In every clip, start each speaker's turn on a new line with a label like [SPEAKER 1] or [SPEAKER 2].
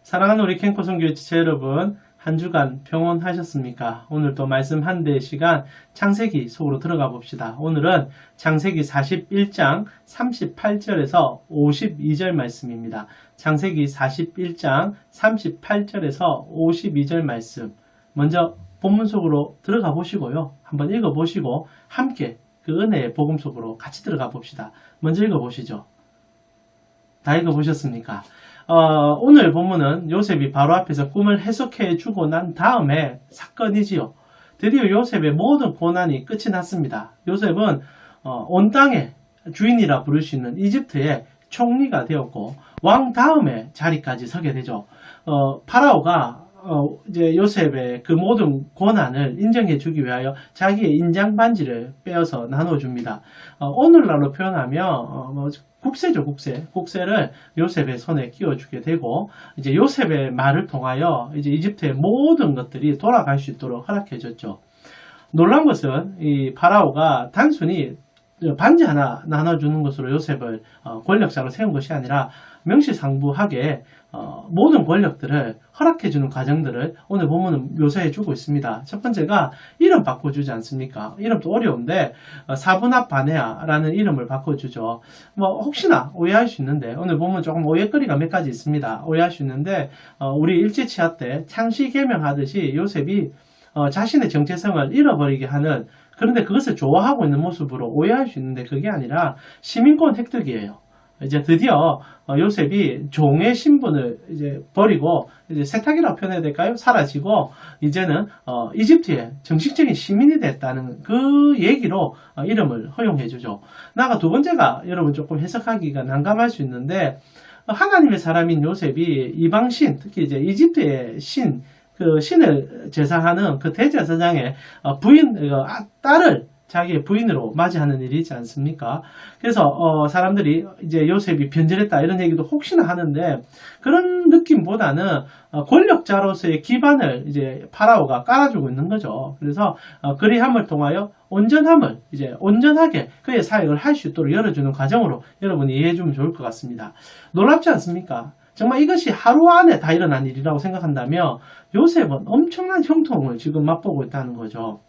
[SPEAKER 1] 사랑하는 우리 캠코 선교 지체 여러분, 한 주간 평온하셨습니까? 오늘도 말씀 한 대 시간 창세기 속으로 들어가 봅시다. 오늘은 창세기 41장 38절에서 52절 말씀입니다. 창세기 41장 38절에서 52절 말씀. 먼저 본문 속으로 들어가 보시고요. 한번 읽어 보시고 함께 그 은혜의 복음 속으로 같이 들어가 봅시다. 먼저 읽어 보시죠. 다 읽어 보셨습니까? 오늘 본문은 요셉이 바로 앞에서 꿈을 해석해 주고 난 다음에 사건이지요. 드디어 요셉의 모든 고난이 끝이 났습니다. 요셉은 온 땅의 주인이라 부를 수 있는 이집트의 총리가 되었고 왕 다음에 자리까지 서게 되죠. 파라오가 이제 요셉의 그 모든 고난을 인정해 주기 위하여 자기의 인장 반지를 빼어서 나눠줍니다. 오늘날로 표현하면 국세죠, 국세. 국세를 요셉의 손에 끼워주게 되고, 이제 요셉의 말을 통하여 이제 이집트의 모든 것들이 돌아갈 수 있도록 허락해줬죠. 놀란 것은 이 파라오가 단순히 반지 하나 나눠주는 것으로 요셉을 권력자로 세운 것이 아니라 명시상부하게 모든 권력들을 허락해주는 과정들을 오늘 본문은 묘사해주고 있습니다. 첫 번째가 이름 바꿔주지 않습니까? 이름도 어려운데 사브낫 바네아라는 이름을 바꿔주죠. 혹시나 오해할 수 있는데 오늘 보면 조금 오해거리가 몇 가지 있습니다. 오해할 수 있는데 우리 일제치하 때 창시개명하듯이 요셉이 자신의 정체성을 잃어버리게 하는, 그런데 그것을 좋아하고 있는 모습으로 오해할 수 있는데 그게 아니라 시민권 획득이에요. 이제 드디어 요셉이 종의 신분을 이제 버리고 이제 세탁이라고 표현해야 될까요? 사라지고 이제는 이집트의 정식적인 시민이 됐다는 그 얘기로 이름을 허용해 주죠. 나아가 두 번째가 여러분 조금 해석하기가 난감할 수 있는데, 하나님의 사람인 요셉이 이방신, 특히 이제 이집트의 그 신을 제사하는 그 대제사장의 딸을 자기의 부인으로 맞이하는 일이 있지 않습니까? 그래서 사람들이 이제 요셉이 변절했다 이런 얘기도 혹시나 하는데, 그런 느낌보다는 권력자로서의 기반을 이제 파라오가 깔아주고 있는 거죠. 그래서 그리함을 통하여 온전하게 그의 사역을 할 수 있도록 열어주는 과정으로 여러분이 이해해 주면 좋을 것 같습니다. 놀랍지 않습니까? 정말 이것이 하루 안에 다 일어난 일이라고 생각한다면 요셉은 엄청난 형통을 지금 맛보고 있다는 거죠.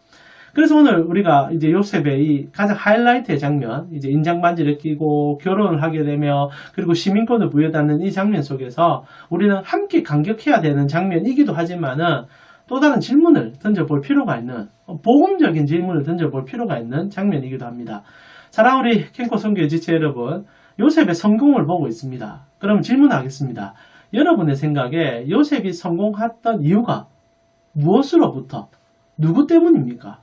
[SPEAKER 1] 그래서 오늘 우리가 이제 요셉의 이 가장 하이라이트의 장면, 이제 인장반지를 끼고 결혼을 하게 되며 그리고 시민권을 부여받는 이 장면 속에서 우리는 함께 감격해야 되는 장면이기도 하지만은 또 다른 질문을 던져볼 필요가 있는, 복음적인 질문을 던져볼 필요가 있는 장면이기도 합니다. 사랑하는 우리 캠코 선교의 지체 여러분, 요셉의 성공을 보고 있습니다. 그럼 질문하겠습니다. 여러분의 생각에 요셉이 성공했던 이유가 무엇으로부터, 누구 때문입니까?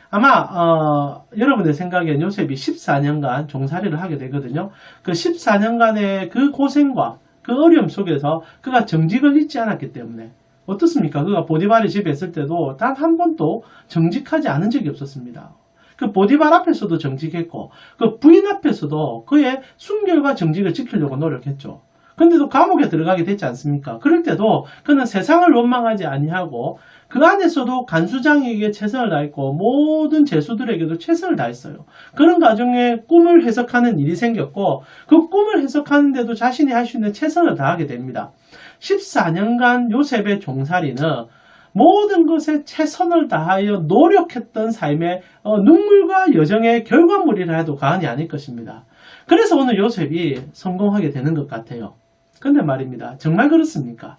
[SPEAKER 1] 아마 여러분의 생각엔 요셉이 14년간 종살이를 하게 되거든요. 그 14년간의 그 고생과 그 어려움 속에서 그가 정직을 잊지 않았기 때문에. 어떻습니까? 그가 보디발의 집에 있을 때도 단 한 번도 정직하지 않은 적이 없었습니다. 그 보디발 앞에서도 정직했고 그 부인 앞에서도 그의 순결과 정직을 지키려고 노력했죠. 근데도 감옥에 들어가게 됐지 않습니까? 그럴 때도 그는 세상을 원망하지 아니하고 그 안에서도 간수장에게 최선을 다했고 모든 제수들에게도 최선을 다했어요. 그런 가정에 꿈을 해석하는 일이 생겼고 그 꿈을 해석하는데도 자신이 할 수 있는 최선을 다하게 됩니다. 14년간 요셉의 종살이는 모든 것에 최선을 다하여 노력했던 삶의 눈물과 여정의 결과물이라 해도 과언이 아닐 것입니다. 그래서 오늘 요셉이 성공하게 되는 것 같아요. 근데 말입니다. 정말 그렇습니까?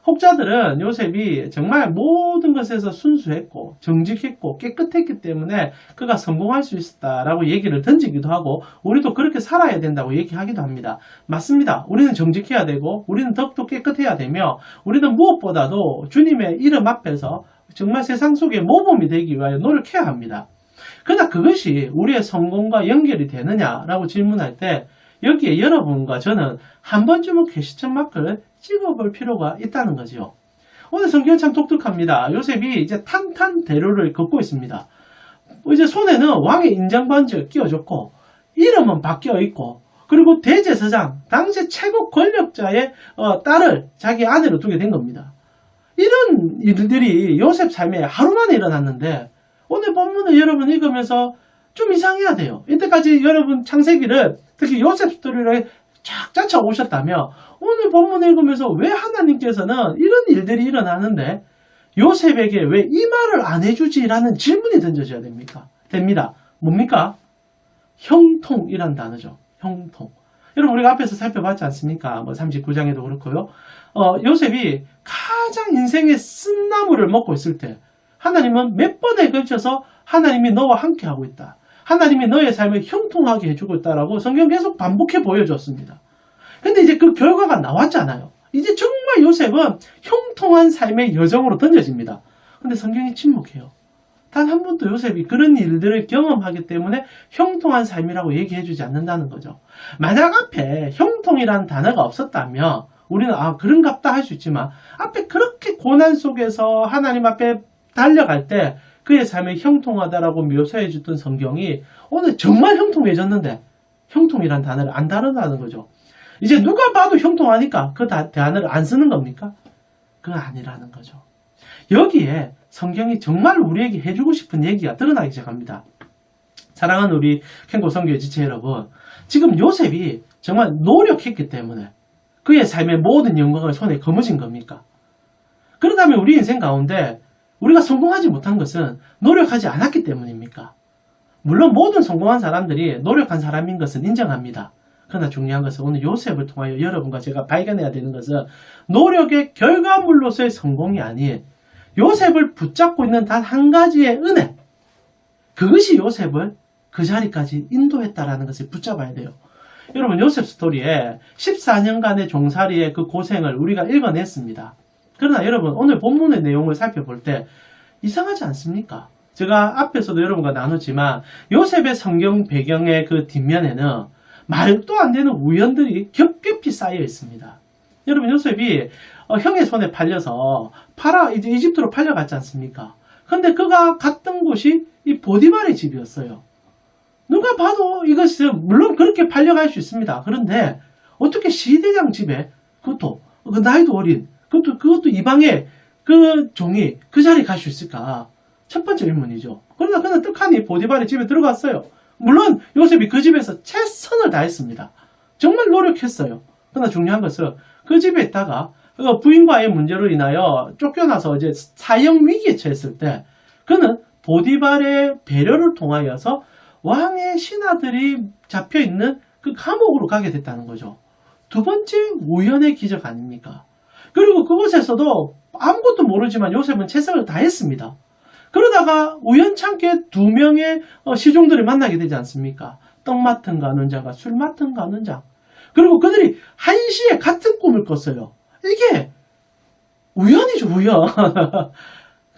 [SPEAKER 1] 혹자들은 요셉이 정말 모든 것에서 순수했고 정직했고 깨끗했기 때문에 그가 성공할 수 있었다라고 얘기를 던지기도 하고 우리도 그렇게 살아야 된다고 얘기하기도 합니다. 맞습니다. 우리는 정직해야 되고 우리는 더욱더 깨끗해야 되며 우리는 무엇보다도 주님의 이름 앞에서 정말 세상 속에 모범이 되기 위하여 노력해야 합니다. 그러나 그것이 우리의 성공과 연결이 되느냐라고 질문할 때 여기에 여러분과 저는 한 번쯤은 퀘스천 마크를 찍어볼 필요가 있다는 거죠. 오늘 성경은 참 독특합니다. 요셉이 이제 탄탄대로를 걷고 있습니다. 이제 손에는 왕의 인장반지를 끼워줬고 이름은 바뀌어 있고 그리고 대제사장, 당시 최고 권력자의 딸을 자기 아내로 두게 된 겁니다. 이런 일들이 요셉 삶에 하루 만에 일어났는데 오늘 본문을 여러분 읽으면서 좀 이상해야 돼요. 이때까지 여러분 창세기를 특히 요셉 스토리를 쫙 쫓아 오셨다면 오늘 본문 읽으면서 왜 하나님께서는 이런 일들이 일어나는데 요셉에게 왜 이 말을 안 해주지라는 질문이 던져져야 됩니다. 뭡니까? 형통이란 단어죠. 형통. 여러분 우리가 앞에서 살펴봤지 않습니까? 뭐 39장에도 그렇고요. 요셉이 가장 인생의 쓴나물을 먹고 있을 때 하나님은 몇 번에 걸쳐서 하나님이 너와 함께 하고 있다. 하나님이 너의 삶을 형통하게 해주고 있다라고 성경 계속 반복해 보여줬습니다. 근데 이제 그 결과가 나왔잖아요. 이제 정말 요셉은 형통한 삶의 여정으로 던져집니다. 근데 성경이 침묵해요. 단 한 번도 요셉이 그런 일들을 경험하기 때문에 형통한 삶이라고 얘기해주지 않는다는 거죠. 만약 앞에 형통이라는 단어가 없었다면 우리는 그런갑다 할 수 있지만 앞에 그렇게 고난 속에서 하나님 앞에 달려갈 때 그의 삶이 형통하다라고 묘사해 주던 성경이 오늘 정말 형통해졌는데 형통이란 단어를 안 다룬다는 거죠. 이제 누가 봐도 형통하니까 그 단어를 안 쓰는 겁니까? 그건 아니라는 거죠. 여기에 성경이 정말 우리에게 해주고 싶은 얘기가 드러나기 시작합니다. 사랑하는 우리 캔고 선교의 지체 여러분, 지금 요셉이 정말 노력했기 때문에 그의 삶의 모든 영광을 손에 거머쥔 겁니까? 그렇다면 우리 인생 가운데 우리가 성공하지 못한 것은 노력하지 않았기 때문입니까? 물론 모든 성공한 사람들이 노력한 사람인 것은 인정합니다. 그러나 중요한 것은 오늘 요셉을 통하여 여러분과 제가 발견해야 되는 것은 노력의 결과물로서의 성공이 아닌 요셉을 붙잡고 있는 단 한 가지의 은혜, 그것이 요셉을 그 자리까지 인도했다라는 것을 붙잡아야 돼요. 여러분 요셉 스토리에 14년간의 종살이의 그 고생을 우리가 읽어냈습니다. 그러나 여러분 오늘 본문의 내용을 살펴볼 때 이상하지 않습니까? 제가 앞에서도 여러분과 나눴지만 요셉의 성경 배경의 그 뒷면에는 말도 안 되는 우연들이 겹겹이 쌓여 있습니다. 여러분 요셉이 형의 손에 팔려서 이제 이집트로 팔려갔지 않습니까? 근데 그가 갔던 곳이 이 보디발의 집이었어요. 누가 봐도 이것은 물론 그렇게 팔려갈 수 있습니다. 그런데 어떻게 시대장 집에 그것도 그 나이도 어린 그것도 이방의 그 종이 그 자리에 갈 수 있을까? 첫 번째 의문이죠. 그러나 그는 떡하니 보디발의 집에 들어갔어요. 물론 요셉이 그 집에서 최선을 다했습니다. 정말 노력했어요. 그러나 중요한 것은 그 집에 있다가 부인과의 문제로 인하여 쫓겨나서 이제 사형 위기에 처했을 때 그는 보디발의 배려를 통하여서 왕의 신하들이 잡혀있는 그 감옥으로 가게 됐다는 거죠. 두 번째 우연의 기적 아닙니까? 그리고 그곳에서도 아무것도 모르지만 요셉은 최선을 다했습니다. 그러다가 우연찮게 두 명의 시종들을 만나게 되지 않습니까? 떡 맡은 가늠자가 술 맡은 가늠자. 그리고 그들이 한시에 같은 꿈을 꿨어요. 이게 우연이죠, 우연.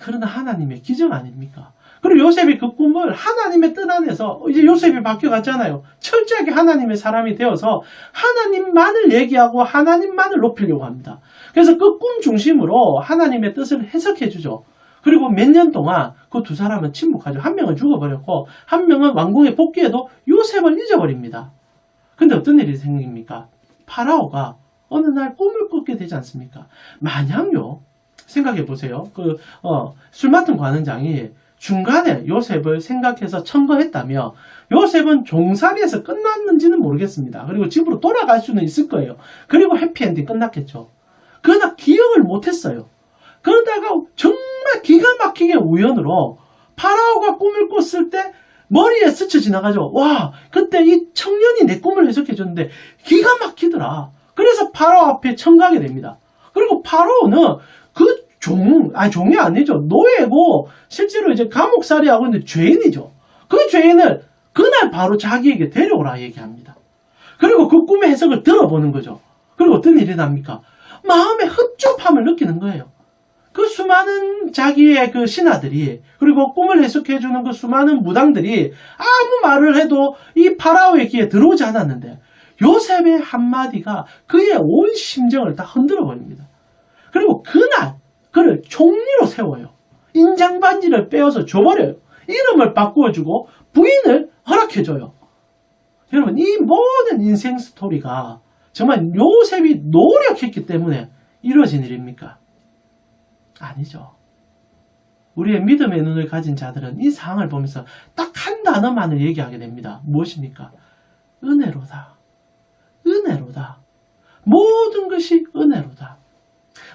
[SPEAKER 1] 그러나 하나님의 기적 아닙니까? 그리고 요셉이 그 꿈을 하나님의 뜻 안에서 이제 요셉이 바뀌어갔잖아요. 철저하게 하나님의 사람이 되어서 하나님만을 얘기하고 하나님만을 높이려고 합니다. 그래서 그 꿈 중심으로 하나님의 뜻을 해석해 주죠. 그리고 몇 년 동안 그 두 사람은 침묵하죠. 한 명은 죽어버렸고 한 명은 왕궁에 복귀해도 요셉을 잊어버립니다. 근데 어떤 일이 생깁니까? 파라오가 어느 날 꿈을 꾸게 되지 않습니까? 마냥요. 생각해 보세요. 술 맡은 관원장이 중간에 요셉을 생각해서 청거했다며 요셉은 종살이에서 끝났는지는 모르겠습니다. 그리고 집으로 돌아갈 수는 있을 거예요. 그리고 해피엔딩 끝났겠죠. 그러나 기억을 못했어요. 그러다가 정말 기가 막히게 우연으로 파라오가 꿈을 꿨을 때 머리에 스쳐 지나가죠. 와, 그때 이 청년이 내 꿈을 해석해 줬는데 기가 막히더라. 그래서 파라오 앞에 청가게 됩니다. 그리고 파라오는 그 종이 아니죠. 노예고 실제로 이제 감옥살이 하고 있는 죄인이죠. 그 죄인을 그날 바로 자기에게 데려오라 얘기합니다. 그리고 그 꿈의 해석을 들어보는 거죠. 그리고 어떤 일이 납니까? 마음의 흡족함을 느끼는 거예요. 그 수많은 자기의 그 신하들이 그리고 꿈을 해석해주는 그 수많은 무당들이 아무 말을 해도 이 파라오의 귀에 들어오지 않았는데 요셉의 한마디가 그의 온 심정을 다 흔들어 버립니다. 그리고 그날 그를 총리로 세워요. 인장반지를 빼어서 줘버려요. 이름을 바꾸어주고 부인을 허락해줘요. 여러분 이 모든 인생 스토리가 정말 요셉이 노력했기 때문에 이루어진 일입니까? 아니죠. 우리의 믿음의 눈을 가진 자들은 이 상황을 보면서 딱 한 단어만을 얘기하게 됩니다. 무엇입니까? 은혜로다. 은혜로다. 모든 것이 은혜로다.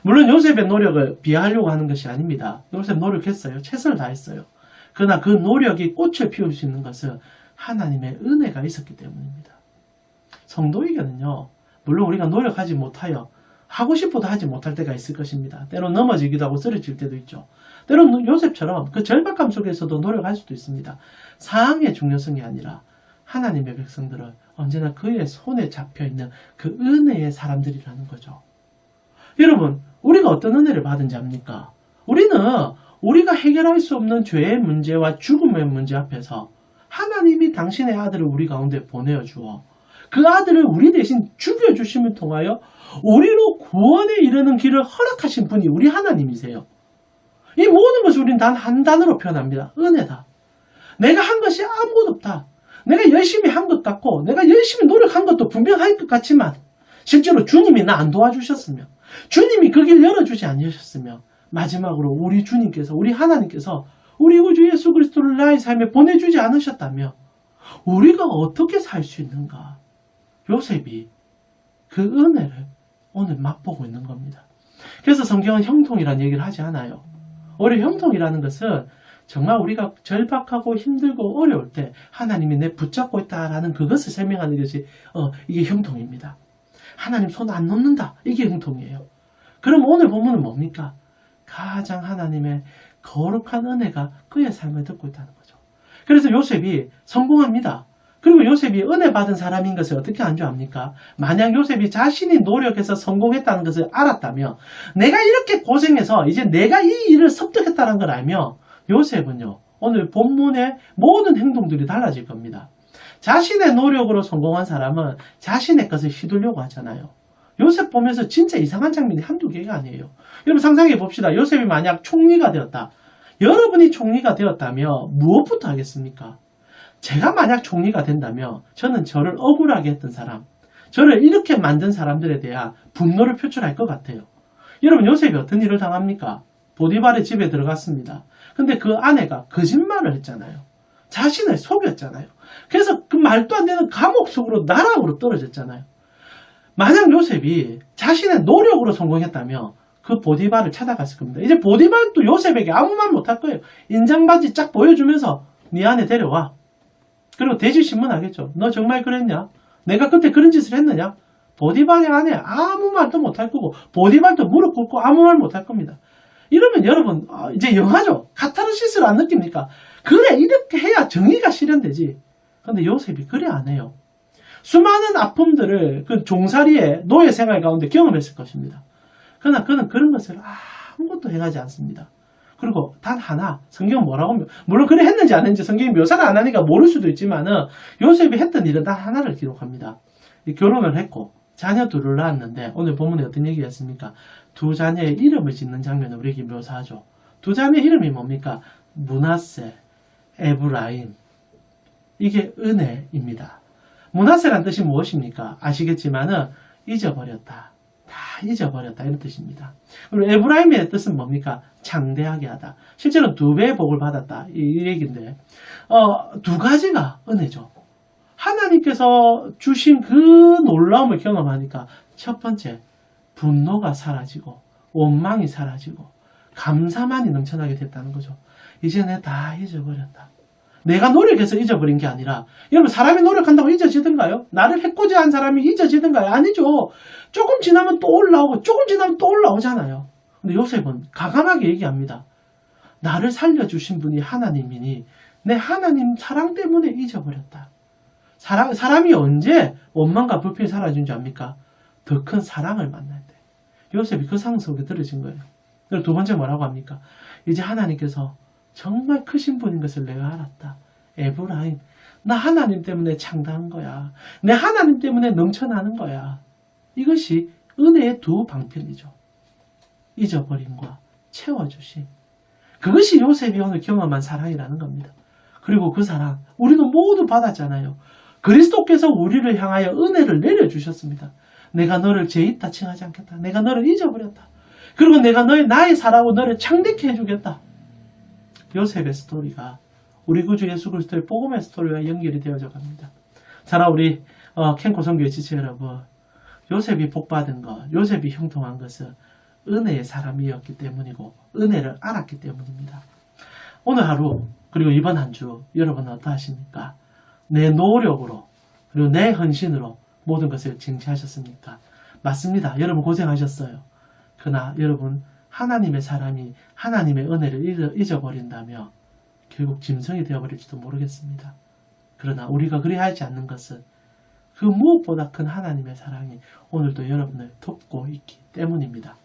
[SPEAKER 1] 물론 요셉의 노력을 비하하려고 하는 것이 아닙니다. 요셉 노력했어요. 최선을 다했어요. 그러나 그 노력이 꽃을 피울 수 있는 것은 하나님의 은혜가 있었기 때문입니다. 성도에게는요, 물론 우리가 노력하지 못하여 하고 싶어도 하지 못할 때가 있을 것입니다. 때론 넘어지기도 하고 쓰러질 때도 있죠. 때론 요셉처럼 그 절박함 속에서도 노력할 수도 있습니다. 상황의 중요성이 아니라 하나님의 백성들은 언제나 그의 손에 잡혀있는 그 은혜의 사람들이라는 거죠. 여러분, 우리가 어떤 은혜를 받은지 압니까? 우리는 우리가 해결할 수 없는 죄의 문제와 죽음의 문제 앞에서 하나님이 당신의 아들을 우리 가운데 보내어 주어 그 아들을 우리 대신 죽여주심을 통하여 우리로 구원에 이르는 길을 허락하신 분이 우리 하나님이세요. 이 모든 것을 우리는 단 한 단어로 표현합니다. 은혜다. 내가 한 것이 아무것도 없다. 내가 열심히 한 것 같고 내가 열심히 노력한 것도 분명할 것 같지만 실제로 주님이 나 안 도와주셨으며 주님이 그 길 열어주지 않으셨으며 마지막으로 우리 주님께서 우리 하나님께서 우리 구주 예수 그리스도를 나의 삶에 보내주지 않으셨다며 우리가 어떻게 살 수 있는가? 요셉이 그 은혜를 오늘 맛보고 있는 겁니다. 그래서 성경은 형통이라는 얘기를 하지 않아요. 오히려 형통이라는 것은 정말 우리가 절박하고 힘들고 어려울 때 하나님이 내 붙잡고 있다라는 그것을 설명하는 것이 이게 형통입니다. 하나님 손 안 놓는다. 이게 형통이에요. 그럼 오늘 본문은 뭡니까? 가장 하나님의 거룩한 은혜가 그의 삶을 듣고 있다는 거죠. 그래서 요셉이 성공합니다. 그리고 요셉이 은혜 받은 사람인 것을 어떻게 안주합니까? 만약 요셉이 자신이 노력해서 성공했다는 것을 알았다면 내가 이렇게 고생해서 이제 내가 이 일을 습득했다는 걸 알면 요셉은요, 오늘 본문의 모든 행동들이 달라질 겁니다. 자신의 노력으로 성공한 사람은 자신의 것을 휘두르려고 하잖아요. 요셉 보면서 진짜 이상한 장면이 한두 개가 아니에요. 여러분 상상해 봅시다. 요셉이 만약 총리가 되었다. 여러분이 총리가 되었다면 무엇부터 하겠습니까? 제가 만약 총리가 된다면 저는 저를 억울하게 했던 사람, 저를 이렇게 만든 사람들에 대한 분노를 표출할 것 같아요. 여러분 요셉이 어떤 일을 당합니까? 보디발의 집에 들어갔습니다. 근데 그 아내가 거짓말을 했잖아요. 자신을 속였잖아요. 그래서 그 말도 안 되는 감옥 속으로 나락으로 떨어졌잖아요. 만약 요셉이 자신의 노력으로 성공했다면 그 보디발을 찾아갔을 겁니다. 이제 보디발도 요셉에게 아무 말 못할 거예요. 인장바지 쫙 보여주면서 네 아내 데려와. 그리고 대지신문 하겠죠. 너 정말 그랬냐? 내가 그때 그런 짓을 했느냐? 보디발의 아내 아무 말도 못할 거고 보디발도 무릎 꿇고 아무 말 못할 겁니다. 이러면 여러분 이제 영하죠. 카타르시스를 안 느낍니까? 그래 이렇게 해야 정의가 실현되지. 근데 요셉이 그래 안 해요. 수많은 아픔들을 그 종살이의 노예 생활 가운데 경험했을 것입니다. 그러나 그는 그런 것을 아무것도 해가지 않습니다. 그리고 단 하나 성경은 뭐라고 물론 그래 했는지 안 했는지 성경이 묘사를 안 하니까 모를 수도 있지만은 요셉이 했던 일은 단 하나를 기록합니다. 결혼을 했고 자녀 둘을 낳았는데 오늘 본문에 어떤 얘기가 있습니까? 두 자녀의 이름을 짓는 장면을 우리에게 묘사하죠. 두 자녀의 이름이 뭡니까? 므낫세, 에브라임. 이게 은혜입니다. 므낫세란 뜻이 무엇입니까? 아시겠지만은 잊어버렸다. 다 잊어버렸다 이런 뜻입니다. 그리고 에브라임의 뜻은 뭡니까? 창대하게 하다. 실제로 두 배의 복을 받았다 이 얘기인데 두 가지가 은혜죠. 하나님께서 주신 그 놀라움을 경험하니까 첫 번째 분노가 사라지고 원망이 사라지고 감사만이 넘쳐나게 됐다는 거죠. 이제 내가 다 잊어버렸다. 내가 노력해서 잊어버린 게 아니라 여러분 사람이 노력한다고 잊어지던가요? 나를 해코지한 사람이 잊어지던가요? 아니죠. 조금 지나면 또 올라오고 조금 지나면 또 올라오잖아요. 근데 요셉은 과감하게 얘기합니다. 나를 살려주신 분이 하나님이니 내 하나님 사랑 때문에 잊어버렸다. 사람이 언제 원망과 불평이 사라진 줄 압니까? 더 큰 사랑을 만날 때. 요셉이 그 상황 속에 들어진 거예요. 그리고 두 번째 뭐라고 합니까? 이제 하나님께서 정말 크신 분인 것을 내가 알았다. 에브라임, 나 하나님 때문에 창대한 거야. 내 하나님 때문에 넘쳐나는 거야. 이것이 은혜의 두 방편이죠. 잊어버림과 채워주심. 그것이 요셉이 오늘 경험한 사랑이라는 겁니다. 그리고 그 사랑 우리도 모두 받았잖아요. 그리스도께서 우리를 향하여 은혜를 내려주셨습니다. 내가 너를 죄 있다 칭하지 않겠다. 내가 너를 잊어버렸다. 그리고 내가 나의 사랑으로 너를 창대케 해주겠다. 요셉의 스토리가 우리 구주 예수 그리스도의 복음의 스토리와 연결이 되어져 갑니다. 자라 우리 캔코 선교의 지체 여러분, 요셉이 복받은 것, 요셉이 형통한 것은 은혜의 사람이었기 때문이고 은혜를 알았기 때문입니다. 오늘 하루 그리고 이번 한 주 여러분은 어떠하십니까? 내 노력으로 그리고 내 헌신으로 모든 것을 쟁취하셨습니까? 맞습니다. 여러분 고생하셨어요. 그러나 여러분 하나님의 사람이 하나님의 은혜를 잊어버린다면 결국 짐승이 되어버릴지도 모르겠습니다. 그러나 우리가 그리 하지 않는 것은 그 무엇보다 큰 하나님의 사랑이 오늘도 여러분을 돕고 있기 때문입니다.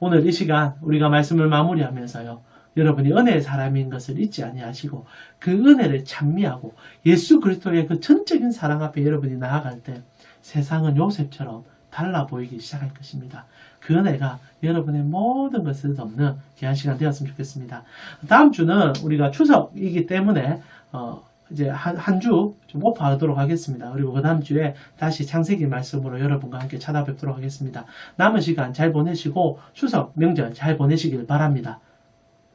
[SPEAKER 1] 오늘 이 시간 우리가 말씀을 마무리하면서요. 여러분이 은혜의 사람인 것을 잊지 아니하시고 그 은혜를 찬미하고 예수 그리스도의 그 전적인 사랑 앞에 여러분이 나아갈 때 세상은 요셉처럼 달라 보이기 시작할 것입니다. 그 은혜가 여러분의 모든 것을 덮는 귀한 시간 되었으면 좋겠습니다. 다음 주는 우리가 추석이기 때문에 이제 한 주 좀 오프하도록 하겠습니다. 그리고 그 다음 주에 다시 창세기 말씀으로 여러분과 함께 찾아뵙도록 하겠습니다. 남은 시간 잘 보내시고 추석 명절 잘 보내시길 바랍니다.